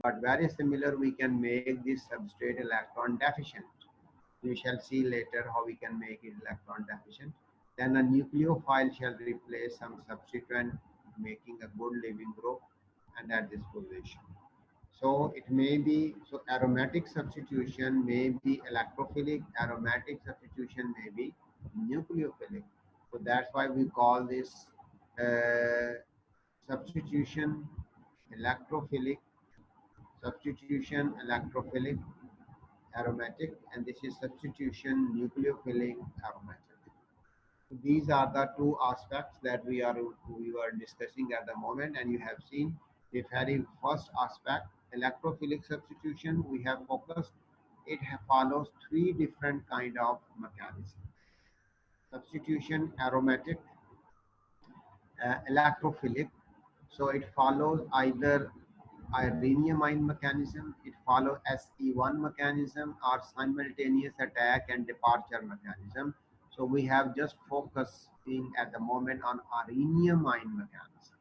but very similar we can make this substrate electron deficient. We shall see later how we can make it electron deficient. Then a nucleophile shall replace some substituent, making a good leaving group, and at this position. So it may be, so aromatic substitution may be electrophilic, aromatic substitution may be nucleophilic. So that's why we call this substitution electrophilic, substitution electrophilic aromatic, and this is substitution nucleophilic aromatic. So these are the two aspects that we were discussing at the moment, and you have seen the very first aspect, electrophilic substitution. We have focused. It follows three different kind of mechanisms. Substitution aromatic, electrophilic. So it follows either Iranium ion mechanism, it follows SE1 mechanism, or simultaneous attack and departure mechanism. So we have just focusing at the moment on Iranium ion mechanism.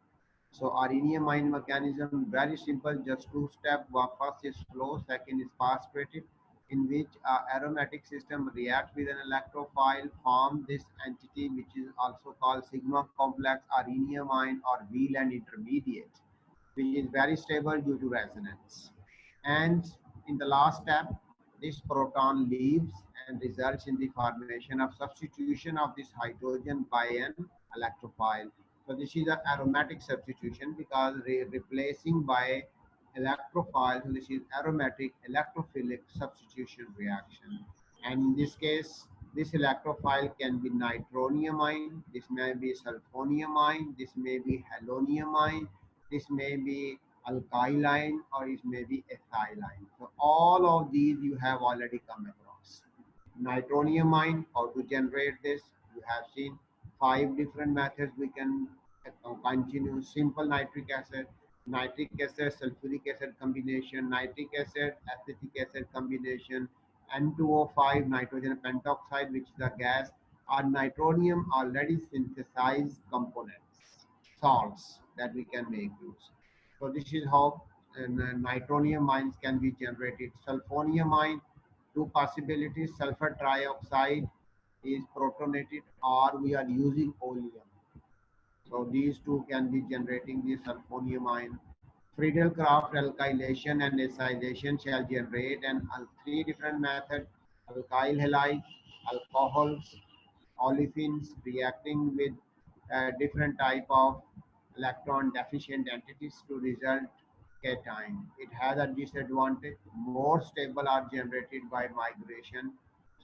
So Iranium ion mechanism, very simple, just two step. First is slow, second is fast rated, in which aromatic system reacts with an electrophile, form this entity which is also called sigma complex Iranium ion or wheel and intermediate, which is very stable due to resonance. And in the last step, this proton leaves and results in the formation of substitution of this hydrogen by an electrophile. So this is an aromatic substitution because replacing by electrophile, so this is aromatic electrophilic substitution reaction. And in this case, this electrophile can be nitronium ion, this may be sulfonium ion, this may be halonium ion, this may be alkyl ion, or it may be ethyl ion. So all of these you have already come across. Nitronium ion, how to generate this, you have seen 5 different methods we can continue. Simple nitric acid, sulfuric acid combination, nitric acid, acetic acid combination, N2O5, nitrogen pentoxide, which is a gas, are nitronium already synthesized components, salts that we can make use. So this is how nitronium ions can be generated. Sulfonium ion, two possibilities, sulfur trioxide is protonated or we are using oleum. So these two can be generating the sulfonium ion. Friedel-Crafts alkylation and acylation shall generate and three different methods: alkyl halide, alcohols, olefins reacting with different type of electron deficient entities to result cation. It has a disadvantage. More stable are generated by migration.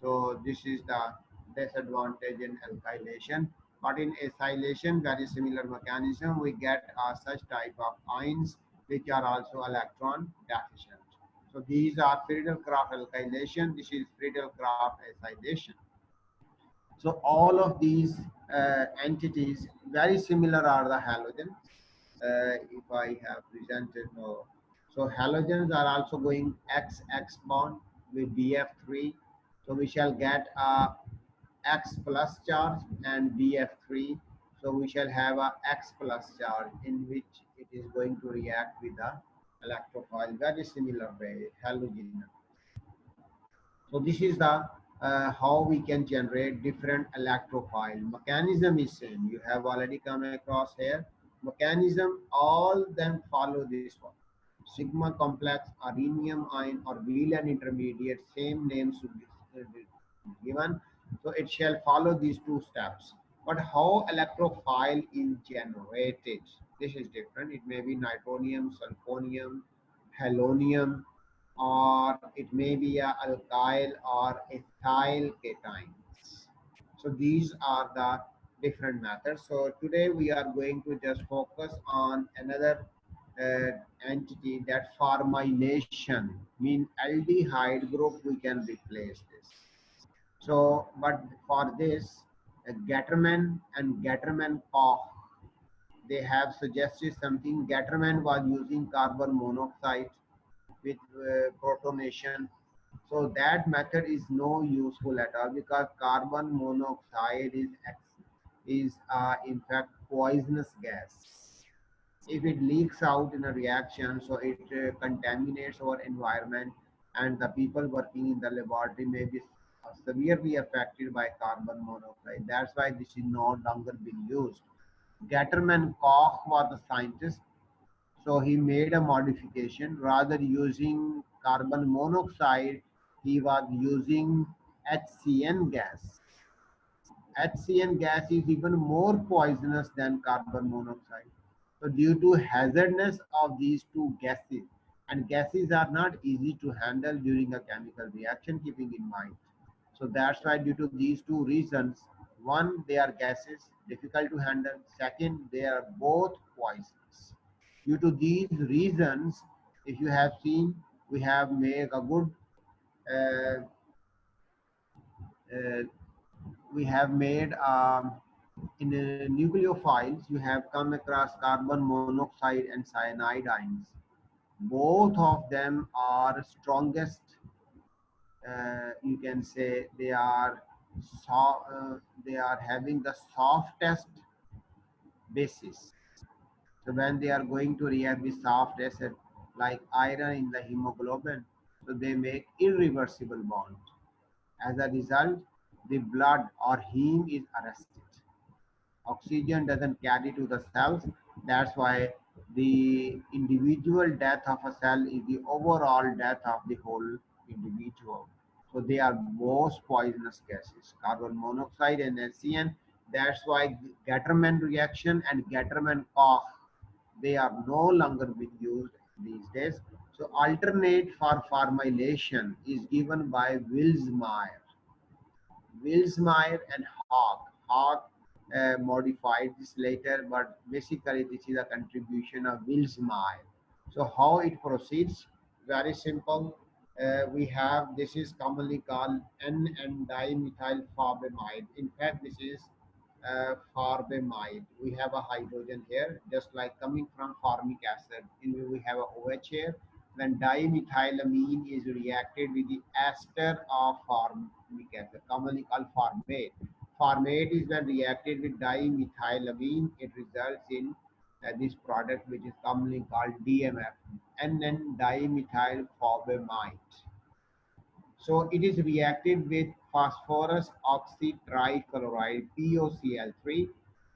So this is the disadvantage in alkylation. But in acylation, very similar mechanism, we get such type of ions which are also electron deficient. So these are Friedel-Crafts alkylation. This is Friedel-Crafts acylation. So all of these entities very similar are the halogens. If I have presented, so halogens are also going XX bond with BF3. So we shall get a X plus charge and BF3. So we shall have a X plus charge in which it is going to react with the electrophile. Very similar way, halogen. So this is the how we can generate different electrophile. Mechanism is same. You have already come across here. Mechanism, all them follow this one. Sigma complex, Arenium ion or wheel and intermediate, same names given. So it shall follow these two steps. But how electrophile is generated? This is different. It may be nitronium, sulfonium, halonium, or it may be a alkyl or ethyl cations. So these are the different methods. So today we are going to just focus on another entity, that formylation, mean aldehyde group we can replace this. So but for this Gatterman and Gatterman Koch, they have suggested something. Gatterman was using carbon monoxide with protonation. So that method is no useful at all because carbon monoxide is in fact poisonous gas. If it leaks out in a reaction, so it contaminates our environment, and the people working in the laboratory may be severely affected by carbon monoxide. That's why this is no longer being used. Gatterman Koch was the scientist, so he made a modification. Rather using carbon monoxide, he was using HCN gas. HCN gas is even more poisonous than carbon monoxide. So due to hazardness of these two gases, and gases are not easy to handle during a chemical reaction, keeping in mind. So that's why due to these two reasons, one, they are gases, difficult to handle. Second, they are both poisonous. Due to these reasons, if you have seen, we have made a good uh, uh, we have made in nucleophiles, you have come across carbon monoxide and cyanide ions. Both of them are strongest, you can say they are having the softest basis. So when they are going to react with soft acid like iron in the hemoglobin, so they make irreversible bond. As a result, the blood or heme is arrested. Oxygen doesn't carry to the cells. That's why the individual death of a cell is the overall death of the whole individual. So they are most poisonous gases, carbon monoxide and SCN. That's why Gatterman reaction and Gatterman Koch, they are no longer being used these days. So alternate for formulation is given by Wilsmeyer and Hawk. Hawk modified this later, but basically this is a contribution of Wilsmeyer. So how it proceeds? Very simple. We have, this is commonly called N-dimethyl formamide. In fact, this is formamide. We have a hydrogen here, just like coming from formic acid. We have a OH here. When dimethylamine is reacted with the ester of formic acid, commonly called formate. Formate is when reacted with dimethylamine, it results in this product which is commonly called DMF, N-dimethyl formamide. So it is reacted with phosphorus oxytrichloride POCl3.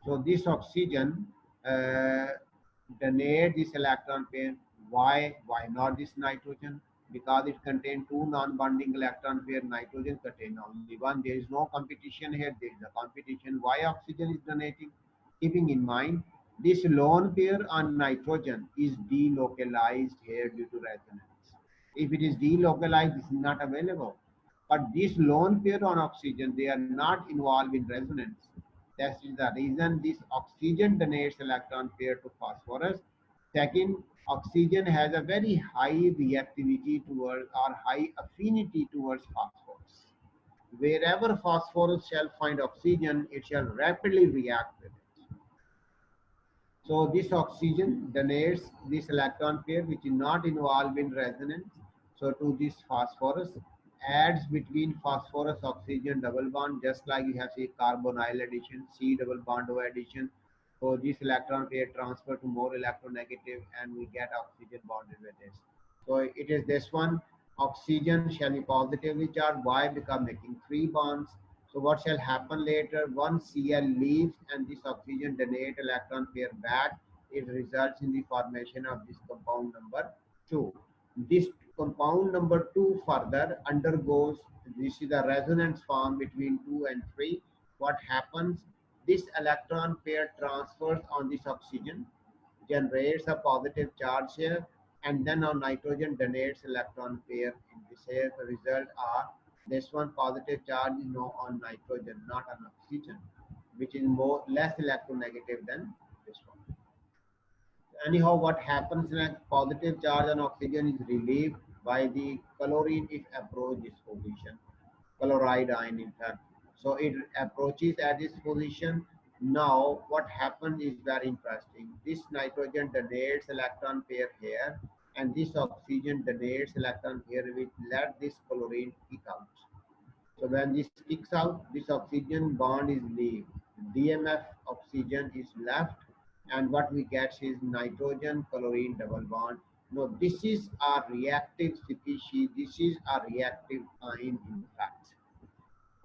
So this oxygen uh, donate this electron pair. Why? Why not this nitrogen? Because it contains two non-bonding electron pair. Nitrogen contain only one. There is no competition here. There is a competition. Why oxygen is donating? Keeping in mind this lone pair on nitrogen is delocalized here due to resonance. If it is delocalized, this is not available. But this lone pair on oxygen, they are not involved in resonance. That is the reason this oxygen donates electron pair to phosphorus. Second, oxygen has a very high reactivity towards or high affinity towards phosphorus. Wherever phosphorus shall find oxygen, it shall rapidly react with it. So this oxygen donates this electron pair which is not involved in resonance. So to this phosphorus adds between phosphorus oxygen double bond, just like you have see carbonyl addition, C double bond O addition. So this electron pair transfer to more electronegative and we get oxygen bonded with this. So it is this one, oxygen shall be positively charged. Why? Because making three bonds. So what shall happen later? Once Cl leaves and this oxygen donate electron pair back, it results in the formation of this compound number 2. This compound number 2 further undergoes, this is the resonance form between 2 and 3. What happens? This electron pair transfers on this oxygen, generates a positive charge here, and then on nitrogen donates electron pair in this here. The result are this one positive charge is now on nitrogen, not on oxygen, which is more less electronegative than this one. Anyhow, what happens when positive charge on oxygen is relieved by the chlorine if approach this position, chloride ion in fact. So it approaches at this position. Now what happens is very interesting. This nitrogen donates electron pair here and this oxygen donates electron pair which let this chlorine kick out. So when this kicks out, this oxygen bond is leave. DMF oxygen is left and what we get is nitrogen chlorine double bond. No, this is a reactive species, this is a reactive ion in fact.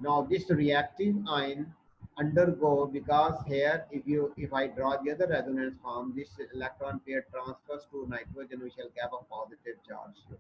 Now this reactive ion undergo, because here if I draw the other resonance form, this electron pair transfers to nitrogen, we shall have a positive charge here.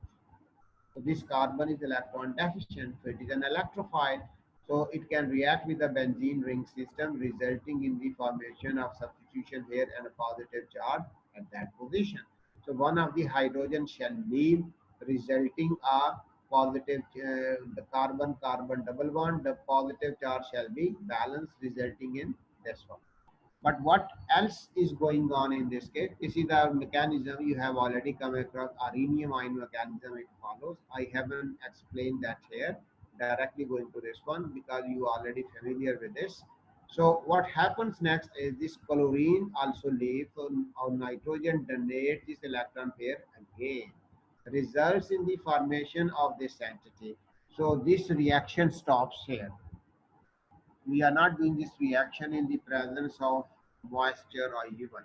So this carbon is electron deficient, so it is an electrophile. So it can react with the benzene ring system, resulting in the formation of substitution here and a positive charge at that position. So one of the hydrogen shall leave, resulting a positive, the carbon-carbon double bond. The positive charge shall be balanced, resulting in this one. But what else is going on in this case? This is the mechanism you have already come across, rhenium ion mechanism it follows. I haven't explained that here. Directly going to this one because you are already familiar with this. So what happens next is this chlorine also leaves, so our nitrogen donates this electron pair again, results in the formation of this entity. So this reaction stops here. We are not doing this reaction in the presence of moisture or even.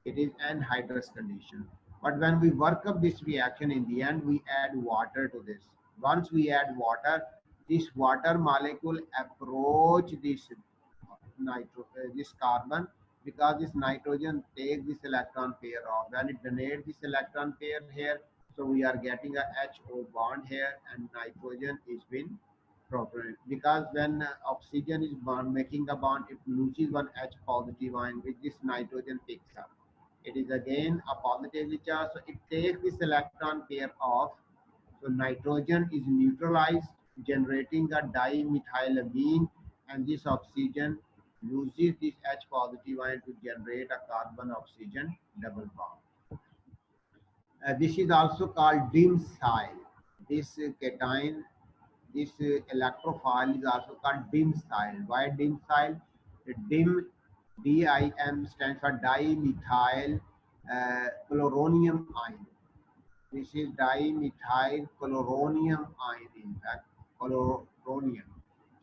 It is anhydrous condition. But when we work up this reaction, in the end, we add water to this. Once we add water, this water molecule approach this carbon, because this nitrogen takes this electron pair off. When it donates this electron pair here, so we are getting a HO bond here, and nitrogen is been properly, because when oxygen is bond making a bond, it loses one H positive ion which this nitrogen picks up. It is again a positively charged, so it takes this electron pair off. So nitrogen is neutralized, generating a dimethylamine, and this oxygen uses this H positive ion to generate a carbon oxygen double bond. This is also called dim style. This cation, this electrophile is also called dim style. Why dim style? Dim, DIM stands for dimethyl chloronium ion. This is dimethyl chloronium ion, in fact, chloronium.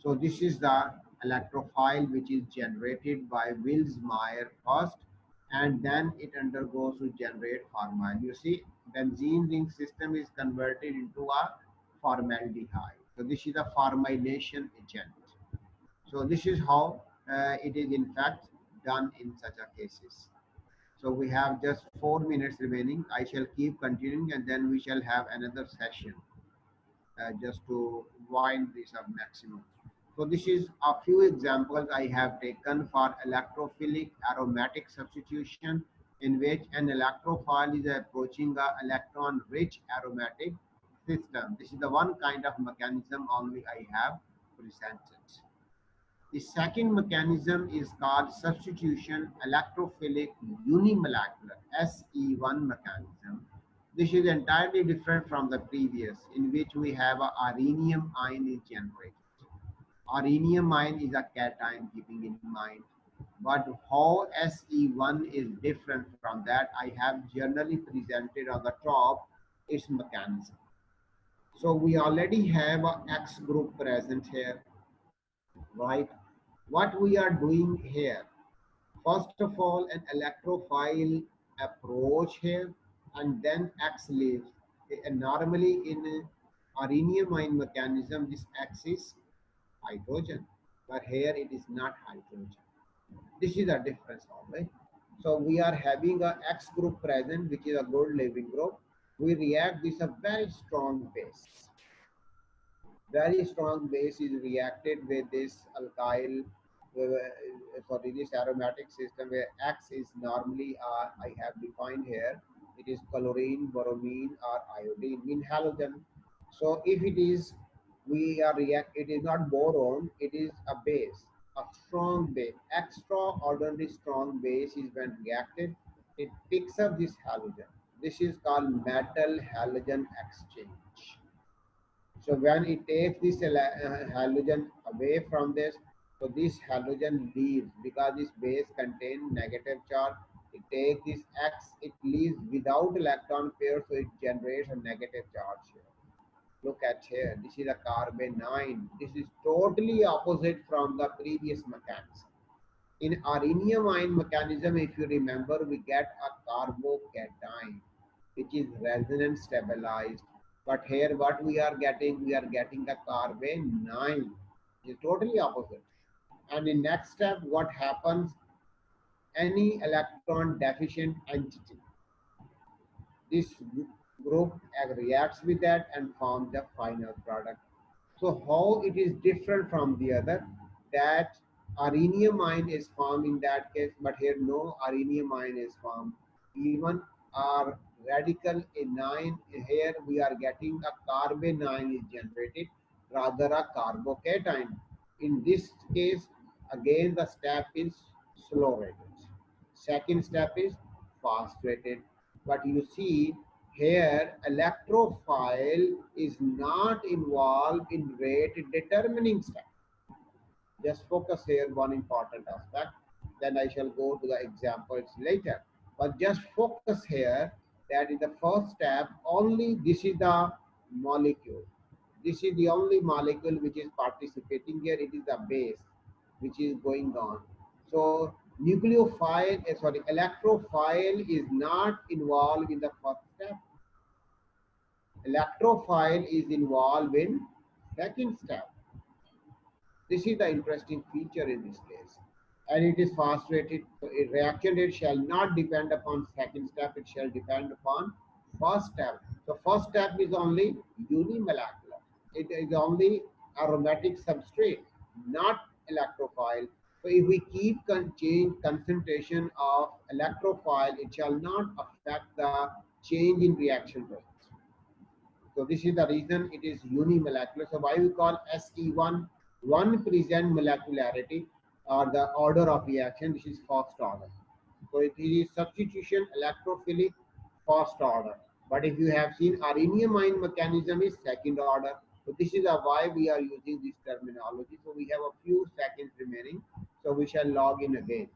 So this is the electrophile which is generated by Wills-Meyer first, and then it undergoes to generate formaldehyde. You see, benzene ring system is converted into a formaldehyde. So this is a formylation agent. So this is how it is in fact done in such a cases. So we have just 4 minutes remaining. I shall keep continuing and then we shall have another session just to wind this up maximum. So this is a few examples I have taken for electrophilic aromatic substitution, in which an electrophile is approaching a electron rich aromatic system. This is the one kind of mechanism only I have presented. The second mechanism is called substitution electrophilic unimolecular SE1 mechanism. This is entirely different from the previous, in which we have a rhenium ion is generated. Rhenium ion is a cation, keeping in mind. But how SE1 is different from that, I have generally presented on the top its mechanism. So we already have a X group present here, right? What we are doing here, first of all, an electrophile approach here, and then X leaves. And normally in a rhenium ion mechanism, this X is hydrogen, but here it is not hydrogen. This is a difference, all right? So we are having a X group present, which is a good leaving group. We react with a very strong base. Very strong base is reacted with this alkyl, sorry, this aromatic system, where X is normally I have defined here. It is chlorine, bromine, or iodine, mean halogen. So if it is, we are react, it is not boron, it is a base, a strong base. Extraordinary strong base is when reacted, it picks up this halogen. This is called metal halogen exchange. So when it takes this halogen away from this, so this halogen leaves, because this base contains negative charge. It takes this X, it leaves without electron pair, so it generates a negative charge here. Look at here, this is a carbon 9. This is totally opposite from the previous mechanism. In rhenium-ion mechanism, if you remember, we get a carbocation, which is resonance stabilized. But here, what we are getting? We are getting a carbanion, which is totally opposite. And in next step, what happens? Any electron deficient entity, this group reacts with that and forms the final product. So how it is different from the other? That rhenium ion is formed in that case, but here no rhenium ion is formed. Even our radical anion, here we are getting a carbanion is generated rather a carbocation. In this case, again the step is slow rated. Second step is fast rated. But you see here electrophile is not involved in rate determining step. Just focus here one important aspect. Then I shall go to the examples later. But just focus here that in the first step only this is the molecule. This is the only molecule which is participating here. It is the base which is going on. So nucleophile, sorry, electrophile is not involved in the first step. Electrophile is involved in second step. This is the interesting feature in this case. And it is fast rated. So a reaction rate shall not depend upon second step, it shall depend upon first step. So first step is only unimolecular. It is only aromatic substrate, not electrophile. So if we keep change concentration of electrophile, it shall not affect the change in reaction rate. So this is the reason it is unimolecular. So why we call SE1 one present molecularity or the order of reaction. This is first order. So it is substitution electrophilic first order. But if you have seen rhenium ion mechanism is second order. So this is why we are using this terminology. So we have a few seconds remaining. So we shall log in again.